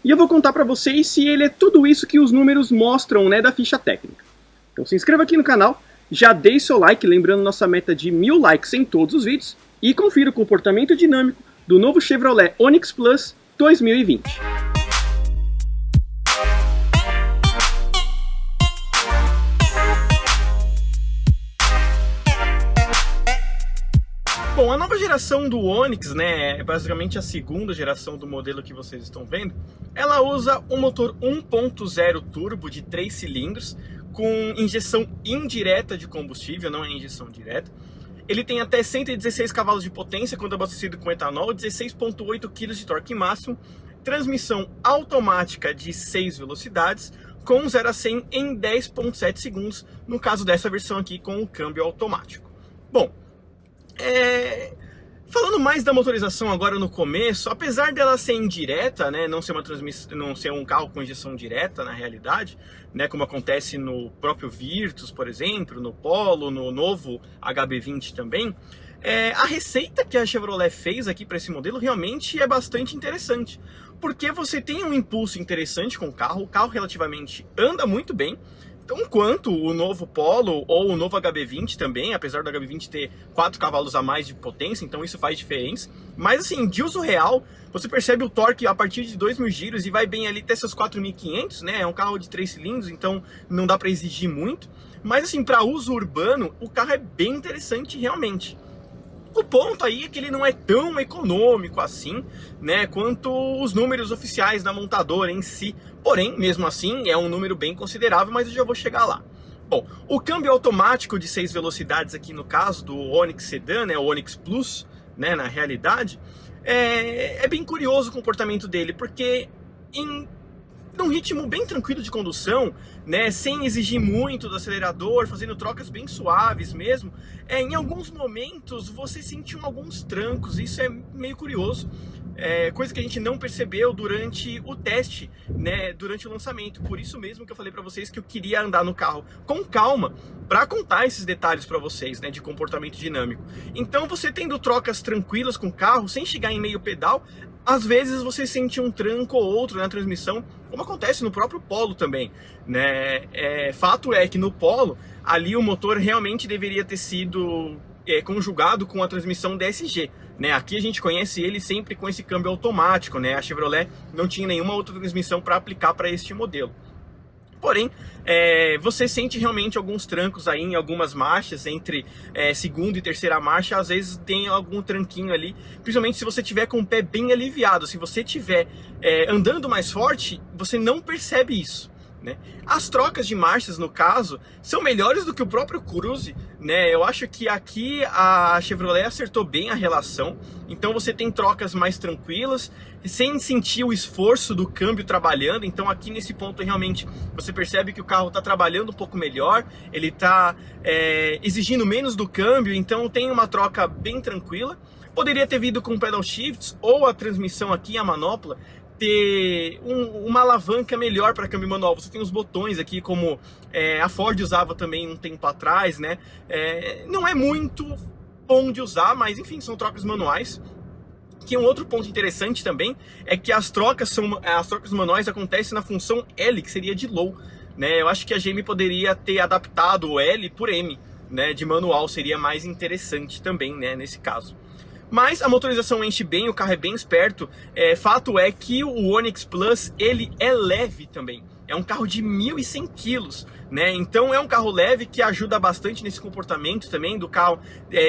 e eu vou contar para vocês se ele é tudo isso que os números mostram, né, da ficha técnica. Então se inscreva aqui no canal, já deixe seu like, lembrando nossa meta de 1000 likes em todos os vídeos, e confira o comportamento dinâmico do novo Chevrolet Onix Plus 2020. Bom, a nova geração do Onix, né, é basicamente a segunda geração do modelo que vocês estão vendo. Ela usa um motor 1.0 turbo de 3 cilindros com injeção indireta de combustível, não é injeção direta. Ele tem até 116 cavalos de potência quando abastecido com etanol, 16,8 kg de torque máximo, transmissão automática de 6 velocidades, com 0 a 100 em 10,7 segundos, no caso dessa versão aqui com o câmbio automático. Bom, falando mais da motorização agora no começo, apesar dela ser indireta, né, não ser uma transmissão, não ser um carro com injeção direta na realidade, né, como acontece no próprio Virtus, por exemplo, no Polo, no novo HB20 também, a receita que a Chevrolet fez aqui para esse modelo realmente é bastante interessante, porque você tem um impulso interessante com o carro relativamente anda muito bem. Então, quanto o novo Polo ou o novo HB20 também, apesar do HB20 ter 4 cavalos a mais de potência, então isso faz diferença. Mas assim, de uso real, você percebe o torque a partir de 2.000 giros e vai bem ali até seus 4.500, né? É um carro de 3 cilindros, então não dá para exigir muito. Mas assim, para uso urbano, o carro é bem interessante realmente. O ponto aí é que ele não é tão econômico assim, né, quanto os números oficiais da montadora em si. Porém, mesmo assim, é um número bem considerável, mas eu já vou chegar lá. Bom, o câmbio automático de 6 velocidades aqui no caso do Onix Sedan, né, o Onix Plus, né, na realidade, é bem curioso o comportamento dele, porque num ritmo bem tranquilo de condução, né, sem exigir muito do acelerador, fazendo trocas bem suaves mesmo, em alguns momentos você sentiu alguns trancos, isso é meio curioso, coisa que a gente não percebeu durante o teste, né, durante o lançamento. Por isso mesmo que eu falei para vocês que eu queria andar no carro com calma para contar esses detalhes para vocês, né, de comportamento dinâmico. Então, você tendo trocas tranquilas com o carro, sem chegar em meio pedal, às vezes você sente um tranco ou outro na transmissão, como acontece no próprio Polo também, né? Fato é que no Polo, ali o motor realmente deveria ter sido conjugado com a transmissão DSG, né? Aqui a gente conhece ele sempre com esse câmbio automático, né? A Chevrolet não tinha nenhuma outra transmissão para aplicar para este modelo. Porém, você sente realmente alguns trancos aí em algumas marchas, entre segunda e terceira marcha, às vezes tem algum tranquinho ali, principalmente se você tiver com o pé bem aliviado. Se você estiver andando mais forte, você não percebe isso, né? As trocas de marchas, no caso, são melhores do que o próprio Cruze, né? Eu acho que aqui a Chevrolet acertou bem a relação, então você tem trocas mais tranquilas, sem sentir o esforço do câmbio trabalhando. Então aqui nesse ponto realmente você percebe que o carro está trabalhando um pouco melhor, ele está exigindo menos do câmbio, então tem uma troca bem tranquila. Poderia ter vindo com pedal shifts ou a transmissão aqui, a manopla, ter uma alavanca melhor para câmbio manual. Você tem os botões aqui, como a Ford usava também um tempo atrás, né? Não é muito bom de usar, mas enfim, são trocas manuais. Que um outro ponto interessante também é que as trocas manuais acontecem na função L, que seria de low, né? Eu acho que a GM poderia ter adaptado o L por M, né? De manual seria mais interessante também, né? Nesse caso. Mas a motorização enche bem, o carro é bem esperto. Fato é que o Onix Plus, ele é leve também. É um carro de 1.100 quilos, né? Então é um carro leve que ajuda bastante nesse comportamento também do carro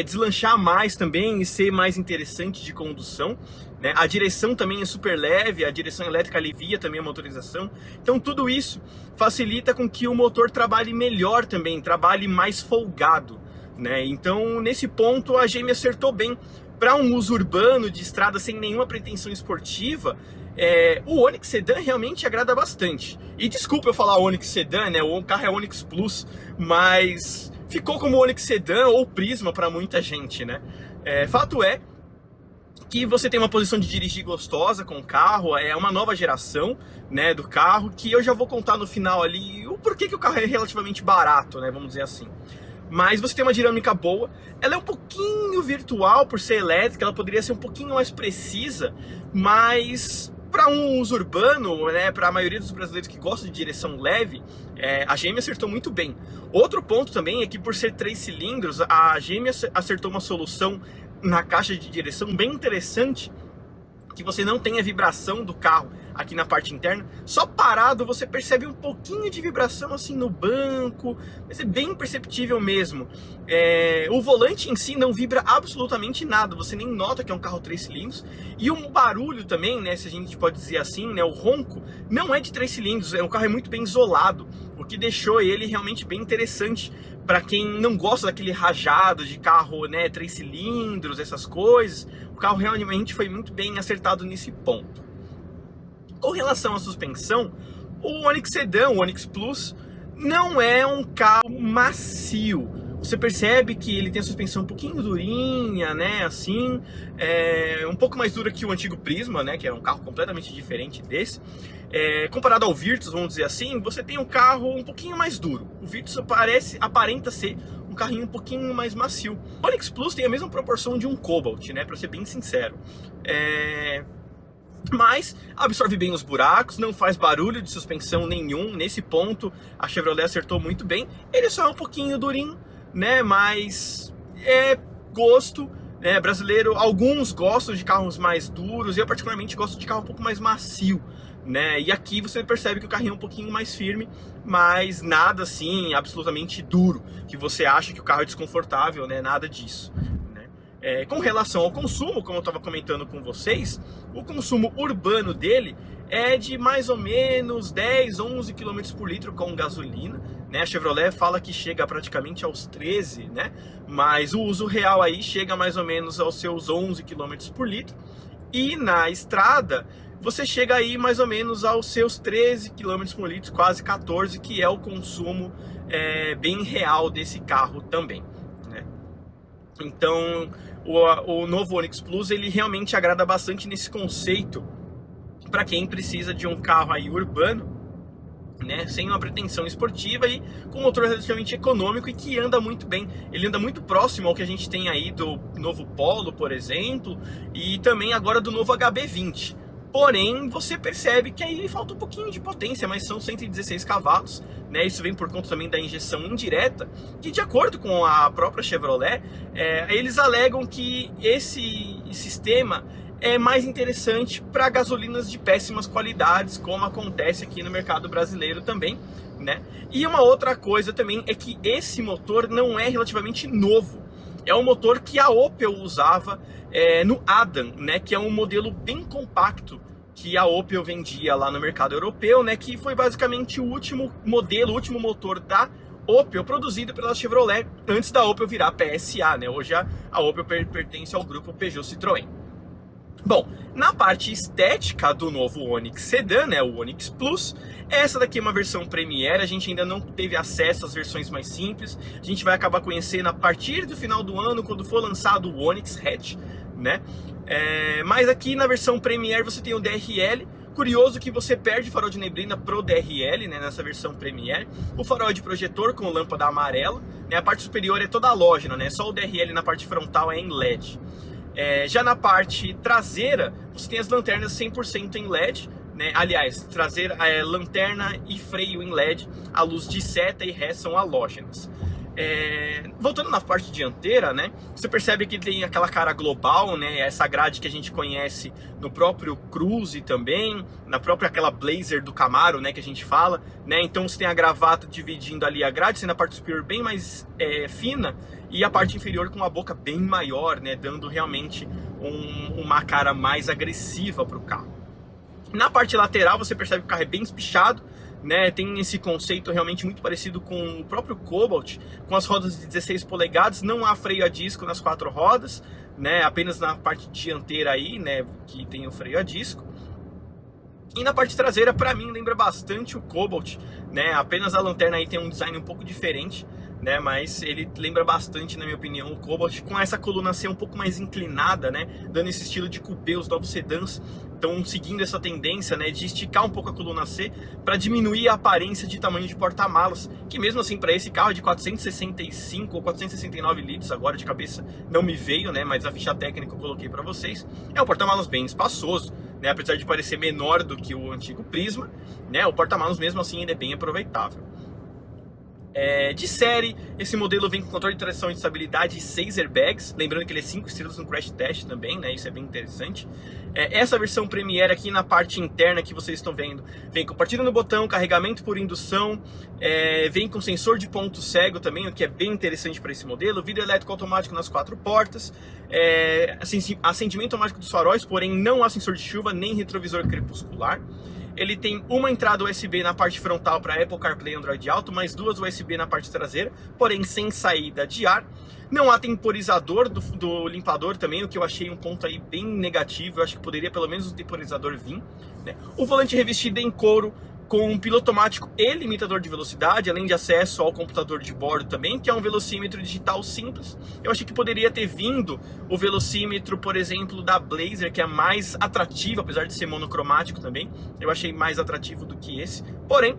deslanchar mais também e ser mais interessante de condução, né? A direção também é super leve, a direção elétrica alivia também a motorização. Então tudo isso facilita com que o motor trabalhe melhor também, trabalhe mais folgado, né? Então nesse ponto a GM acertou bem. Para um uso urbano de estrada sem nenhuma pretensão esportiva, o Onix Sedan realmente agrada bastante. E desculpa eu falar Onix Sedan, né? O carro é Onix Plus, mas ficou como Onix Sedan ou Prisma para muita gente, né? Fato é que você tem uma posição de dirigir gostosa com o carro, é uma nova geração, né, do carro, que eu já vou contar no final ali o porquê que o carro é relativamente barato, né, vamos dizer assim. Mas você tem uma dinâmica boa, ela é um pouquinho virtual por ser elétrica, ela poderia ser um pouquinho mais precisa, mas Para um uso urbano, né, para a maioria dos brasileiros que gostam de direção leve, a GM acertou muito bem. Outro ponto também é que, por ser 3 cilindros, a GM acertou uma solução na caixa de direção bem interessante, que você não tem a vibração do carro aqui na parte interna. Só parado você percebe um pouquinho de vibração assim no banco, mas é bem perceptível mesmo. O volante em si não vibra absolutamente nada, você nem nota que é um carro 3 cilindros. E um barulho também, né, se a gente pode dizer assim, né, o ronco não é de 3 cilindros, o carro é muito bem isolado, o que deixou ele realmente bem interessante para quem não gosta daquele rajado de carro, né, 3 cilindros, essas coisas. O carro realmente foi muito bem acertado nesse ponto. Com relação à suspensão, o Onix Sedan, o Onix Plus, não é um carro macio. Você percebe que ele tem a suspensão um pouquinho durinha, né, assim, um pouco mais dura que o antigo Prisma, né, que é um carro completamente diferente desse. Comparado ao Virtus, vamos dizer assim, você tem um carro um pouquinho mais duro. O Virtus aparenta ser um carrinho um pouquinho mais macio. O Onix Plus tem a mesma proporção de um Cobalt, né, para ser bem sincero. Mas absorve bem os buracos, não faz barulho de suspensão nenhum. Nesse ponto a Chevrolet acertou muito bem. Ele só é um pouquinho durinho, né, mas é gosto, né, brasileiro. Alguns gostam de carros mais duros, eu particularmente gosto de carro um pouco mais macio, né, e aqui você percebe que o carrinho é um pouquinho mais firme, mas nada assim absolutamente duro, que você acha que o carro é desconfortável, né, nada disso. Com relação ao consumo, como eu estava comentando com vocês, o consumo urbano dele é de mais ou menos 10, 11 km por litro com gasolina, né? A Chevrolet fala que chega praticamente aos 13, né? Mas o uso real aí chega mais ou menos aos seus 11 km por litro. E na estrada você chega aí mais ou menos aos seus 13 km por litro, quase 14, que é o consumo bem real desse carro também, né? Então o novo Onix Plus, ele realmente agrada bastante nesse conceito para quem precisa de um carro aí urbano, né, sem uma pretensão esportiva e com um motor relativamente econômico e que anda muito bem. Ele anda muito próximo ao que a gente tem aí do novo Polo, por exemplo, e também agora do novo HB20. Porém, você percebe que aí falta um pouquinho de potência, mas são 116 cavalos, né? Isso vem por conta também da injeção indireta, que, de acordo com a própria Chevrolet, eles alegam que esse sistema é mais interessante para gasolinas de péssimas qualidades, como acontece aqui no mercado brasileiro também, né? E uma outra coisa também é que esse motor não é relativamente novo. É um motor que a Opel usava no Adam, né, que é um modelo bem compacto que a Opel vendia lá no mercado europeu, né, que foi basicamente o último modelo, o último motor da Opel produzido pela Chevrolet antes da Opel virar PSA, né? Hoje a Opel pertence ao grupo Peugeot Citroën. Bom, na parte estética do novo Onix Sedan, né, o Onix Plus, essa daqui é uma versão Premier, a gente ainda não teve acesso às versões mais simples, a gente vai acabar conhecendo a partir do final do ano, quando for lançado o Onix Hatch, né? Mas aqui na versão Premier você tem o DRL. Curioso que você perde farol de neblina pro DRL, né, nessa versão Premier. O farol é de projetor com lâmpada amarela, né, a parte superior é toda halógena, né, só o DRL na parte frontal é em LED. Já na parte traseira, você tem as lanternas 100% em LED, né? Aliás, traseira, lanterna e freio em LED, a luz de seta e ré são halógenas. Voltando na parte dianteira, né, você percebe que tem aquela cara global, né, essa grade que a gente conhece no próprio Cruze também, na própria aquela Blazer do Camaro, né, que a gente fala, né, então você tem a gravata dividindo ali a grade, sendo a parte superior bem mais fina e a parte inferior com a boca bem maior, né, dando realmente uma cara mais agressiva para o carro. Na parte lateral você percebe que o carro é bem espichado, né, tem esse conceito realmente muito parecido com o próprio Cobalt, com as rodas de 16 polegadas, não há freio a disco nas 4 rodas, né, apenas na parte dianteira aí, né, que tem o freio a disco. E na parte traseira, para mim, lembra bastante o Cobalt, né, apenas a lanterna aí tem um design um pouco diferente, né, mas ele lembra bastante, na minha opinião, o Cobalt, com essa coluna C um pouco mais inclinada, né, dando esse estilo de coupé, os novos sedãs estão seguindo essa tendência, né, de esticar um pouco a coluna C para diminuir a aparência de tamanho de porta-malas, que mesmo assim para esse carro é de 465 ou 469 litros, agora de cabeça não me veio, né, mas a ficha técnica eu coloquei para vocês, é um porta-malas bem espaçoso, né? Apesar de parecer menor do que o antigo Prisma, né? O porta-malas mesmo assim ainda é bem aproveitável. De série, esse modelo vem com controle de tração e de estabilidade e 6 airbags, lembrando que ele é 5 estrelas no crash test também, né? Isso é bem interessante. Essa versão Premier aqui na parte interna que vocês estão vendo, vem com partida no botão, carregamento por indução, vem com sensor de ponto cego também, o que é bem interessante para esse modelo, vidro elétrico automático nas 4 portas, acendimento automático dos faróis, porém não há sensor de chuva nem retrovisor crepuscular. Ele tem uma entrada USB na parte frontal para Apple CarPlay e Android Auto, mais 2 USB na parte traseira, porém sem saída de ar. Não há temporizador do limpador também, o que eu achei um ponto aí bem negativo. Eu acho que poderia pelo menos o temporizador vir, né? O volante revestido em couro, com um piloto automático e limitador de velocidade, além de acesso ao computador de bordo também, que é um velocímetro digital simples. Eu achei que poderia ter vindo o velocímetro, por exemplo, da Blazer, que é mais atrativo, apesar de ser monocromático também. Eu achei mais atrativo do que esse. Porém,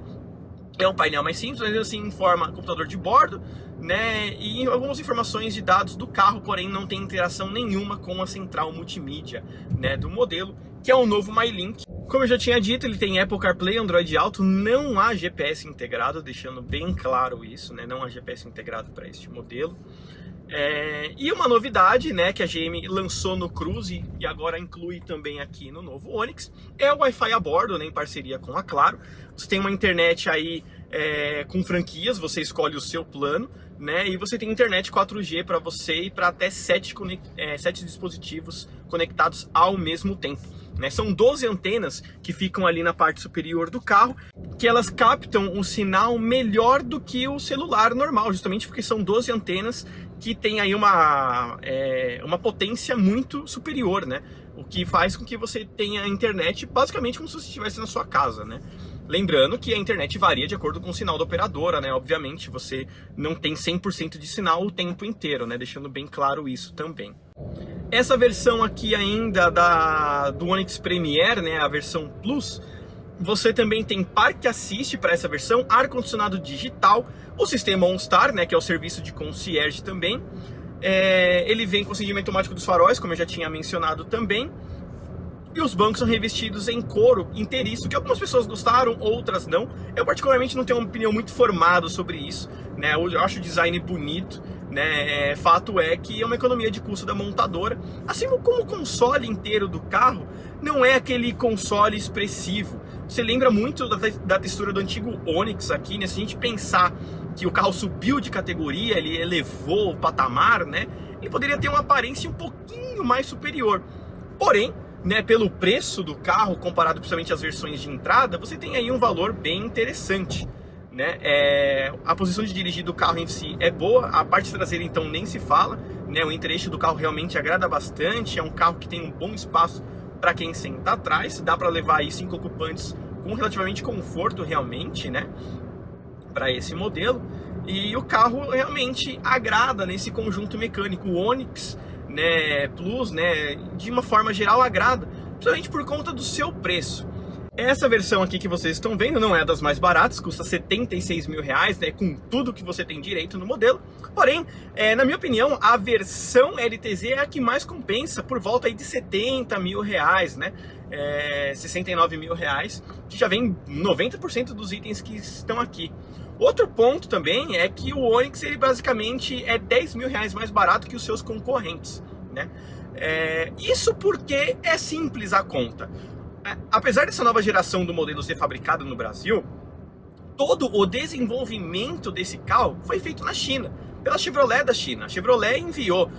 é um painel mais simples, mas assim informa computador de bordo, né, e algumas informações de dados do carro, porém não tem interação nenhuma com a central multimídia, né, do modelo, que é o novo MyLink. Como eu já tinha dito, ele tem Apple CarPlay, Android Auto, não há GPS integrado, deixando bem claro isso, né, não há GPS integrado para este modelo. E uma novidade, né, que a GM lançou no Cruze e agora inclui também aqui no novo Onix, é o Wi-Fi a bordo, né, em parceria com a Claro. Você tem uma internet aí com franquias, você escolhe o seu plano, né, e você tem internet 4G para você e para até 7 dispositivos conectados ao mesmo tempo, né? São 12 antenas que ficam ali na parte superior do carro, que elas captam o sinal melhor do que o celular normal, justamente porque são 12 antenas que tem aí uma potência muito superior, né? O que faz com que você tenha internet basicamente como se você estivesse na sua casa, né? Lembrando que a internet varia de acordo com o sinal da operadora, né? Obviamente, você não tem 100% de sinal o tempo inteiro, né? Deixando bem claro isso também. Essa versão aqui ainda do Onix Premier, né? A versão Plus, você também tem Park Assist para essa versão, ar-condicionado digital, o sistema OnStar, né? Que é o serviço de concierge também. Ele vem com acendimento automático dos faróis, como eu já tinha mencionado também. E os bancos são revestidos em couro inteiriço, que algumas pessoas gostaram, outras não. Eu particularmente não tenho uma opinião muito formada sobre isso, né? Eu acho o design bonito, né? Fato é que é uma economia de custo da montadora. Assim como o console inteiro do carro não é aquele console expressivo. Você lembra muito da textura do antigo Onix aqui, né? Se a gente pensar que o carro subiu de categoria, ele elevou o patamar, né? Ele poderia ter uma aparência um pouquinho mais superior. Porém, né, pelo preço do carro, comparado principalmente às versões de entrada, você tem aí um valor bem interessante, né? A posição de dirigir do carro em si é boa, a parte traseira então nem se fala, né? O entre-eixo do carro realmente agrada bastante, é um carro que tem um bom espaço para quem senta atrás, dá para levar aí 5 ocupantes com relativamente conforto realmente, né? Para esse modelo, e o carro realmente agrada nesse conjunto mecânico. O Onix, né, Plus, né, de uma forma geral agrada, principalmente por conta do seu preço. Essa versão aqui que vocês estão vendo não é das mais baratas, custa R$76 mil, né, com tudo que você tem direito no modelo. Porém, na minha opinião, a versão LTZ é a que mais compensa, por volta aí de R$70 mil, né, R$69 mil, que já vem 90% dos itens que estão aqui. Outro ponto também é que o Onix, ele basicamente é R$10 mil mais barato que os seus concorrentes, né? Isso porque é simples a conta. Apesar dessa nova geração do modelo ser fabricado no Brasil, todo o desenvolvimento desse carro foi feito na China, pela Chevrolet da China. A Chevrolet enviou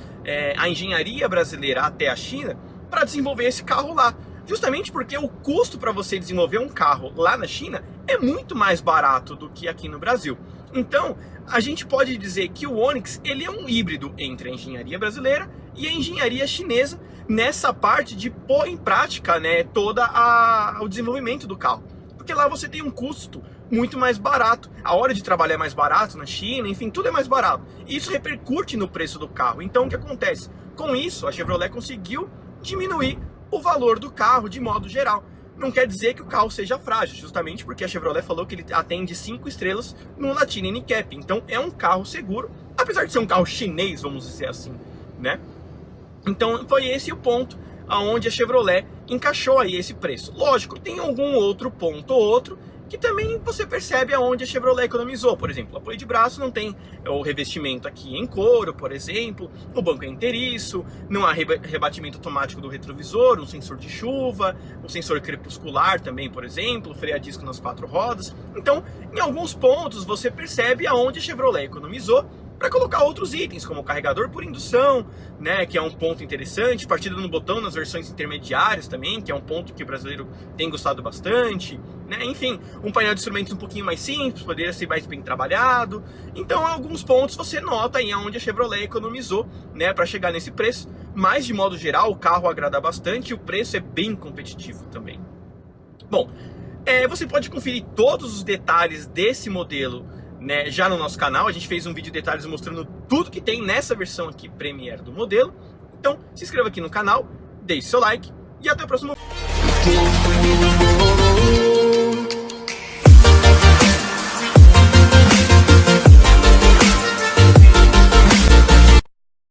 a engenharia brasileira até a China para desenvolver esse carro lá. Justamente porque o custo para você desenvolver um carro lá na China é muito mais barato do que aqui no Brasil. Então, a gente pode dizer que o Onix, ele é um híbrido entre a engenharia brasileira e a engenharia chinesa nessa parte de pôr em prática, né, o desenvolvimento do carro. Porque lá você tem um custo muito mais barato, a hora de trabalhar é mais barato na China, enfim, tudo é mais barato. E isso repercute no preço do carro. Então, o que acontece? Com isso, a Chevrolet conseguiu diminuir o valor do carro de modo geral. Não quer dizer que o carro seja frágil, justamente porque a Chevrolet falou que ele atende 5 estrelas no Latina NCAP. Então é um carro seguro, apesar de ser um carro chinês, vamos dizer assim, né? Então foi esse o ponto. aonde a Chevrolet encaixou aí esse preço. Lógico, tem algum outro ponto ou outro que também você percebe aonde a Chevrolet economizou. Por exemplo, o apoio de braço não tem o revestimento aqui em couro, por exemplo, o banco é inteiriço, não há rebatimento automático do retrovisor, um sensor de chuva, um sensor crepuscular também, por exemplo, freio a disco nas 4 rodas. Então, em alguns pontos você percebe aonde a Chevrolet economizou para colocar outros itens, como o carregador por indução, né, que é um ponto interessante, partida no botão nas versões intermediárias também, que é um ponto que o brasileiro tem gostado bastante, né, enfim, um painel de instrumentos um pouquinho mais simples, poderia ser mais bem trabalhado. Então, alguns pontos você nota aí onde a Chevrolet economizou, né, para chegar nesse preço, mas de modo geral o carro agrada bastante e o preço é bem competitivo também. Bom, você pode conferir todos os detalhes desse modelo, né, já no nosso canal. A gente fez um vídeo de detalhes mostrando tudo que tem nessa versão aqui Premier do modelo. Então se inscreva aqui no canal, deixe seu like e até o próximo vídeo.